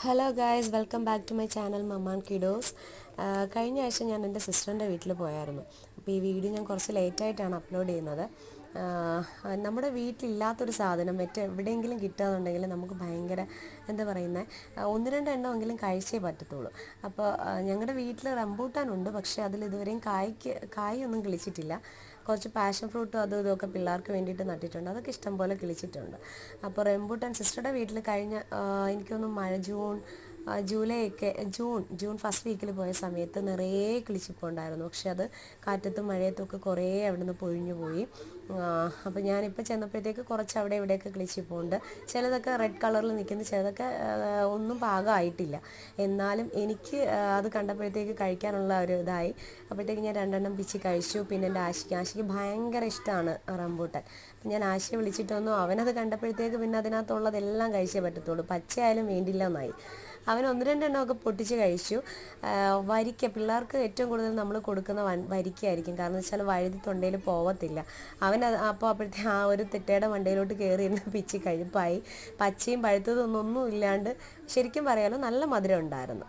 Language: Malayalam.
Hello guys, welcome back to my channel Mamman kiddos. കഴിഞ്ഞ ആഴ്ച ഞാൻ എൻ്റെ സിസ്റ്ററിൻ്റെ വീട്ടിൽ പോയായിരുന്നു. അപ്പോൾ ഈ വീഡിയോ ഞാൻ കുറച്ച് ലേറ്റായിട്ടാണ് അപ്ലോഡ് ചെയ്യുന്നത്. നമ്മുടെ വീട്ടിലില്ലാത്തൊരു സാധനം മറ്റെവിടെയെങ്കിലും കിട്ടുകയെന്നുണ്ടെങ്കിൽ നമുക്ക് ഭയങ്കര എന്താ പറയുന്നത്, ഒന്ന് രണ്ടെണ്ണമെങ്കിലും കഴിച്ചേ പറ്റത്തുള്ളൂ. അപ്പോൾ ഞങ്ങളുടെ വീട്ടിൽ റംബൂട്ടാനുണ്ട്, പക്ഷേ അതിലിതുവരെയും കായൊന്നും കിളിച്ചിട്ടില്ല. കുറച്ച് പാഷൻ ഫ്രൂട്ടും അതും ഇതുമൊക്കെ പിള്ളേർക്ക് വേണ്ടിയിട്ട് നട്ടിട്ടുണ്ട്, അതൊക്കെ ഇഷ്ടം പോലെ കിളിച്ചിട്ടുണ്ട്. അപ്പോൾ റംബൂട്ടാൻ സിസ്റ്ററുടെ വീട്ടിൽ കഴിഞ്ഞ എനിക്കൊന്ന് ജൂലൈ ഒക്കെ ജൂൺ ഫസ്റ്റ് വീക്കിൽ പോയ സമയത്ത് നിറയെ കിളിച്ചിപ്പുണ്ടായിരുന്നു. പക്ഷെ അത് കാറ്റത്തും മഴയത്തും കുറേ അവിടെ നിന്ന് പൊഴിഞ്ഞു പോയി. അപ്പോൾ ഞാനിപ്പോൾ ചെന്നപ്പോഴത്തേക്ക് കുറച്ച് അവിടെ ഇവിടെയൊക്കെ കിളിച്ചിപ്പുണ്ട്. ചിലതൊക്കെ റെഡ് കളറിൽ നിൽക്കുന്നു, ചിലതൊക്കെ ഒന്നും പാകമായിട്ടില്ല. എന്നാലും എനിക്ക് അത് കണ്ടപ്പോഴത്തേക്ക് കഴിക്കാനുള്ള ഒരു ഇതായി. അപ്പോഴത്തേക്ക് ഞാൻ രണ്ടെണ്ണം പിച്ചി കഴിച്ചു. പിന്നെ എൻ്റെ ആശയ്ക്ക് ഭയങ്കര ഇഷ്ടമാണ് റംബൂട്ടാൻ. അപ്പം ഞാൻ ആശയെ വിളിച്ചിട്ടൊന്നും അവനത് കണ്ടപ്പോഴത്തേക്ക് പിന്നെ അതിനകത്തുള്ളതെല്ലാം കഴിച്ചേ പറ്റത്തുള്ളൂ, പച്ചയായാലും വേണ്ടില്ല എന്നായി. അവൻ ഒന്ന് രണ്ടെണ്ണമൊക്കെ പൊട്ടിച്ച് കഴിച്ചു. പിള്ളേർക്ക് ഏറ്റവും കൂടുതൽ നമ്മൾ കൊടുക്കുന്ന വരിക്കയായിരിക്കും. കാരണം വെച്ചാൽ വഴുതി തൊണ്ടയിൽ പോവത്തില്ല. അപ്പോഴത്തെ ആ ഒരു തെറ്റയുടെ മണ്ടയിലോട്ട് കയറി ഇരുന്ന് പിച്ചി കഴിപ്പായി. പച്ചയും പഴുത്തതൊന്നും ഇല്ലാണ്ട് ശരിക്കും പറയാലോ നല്ല മധുരം ഉണ്ടായിരുന്നു.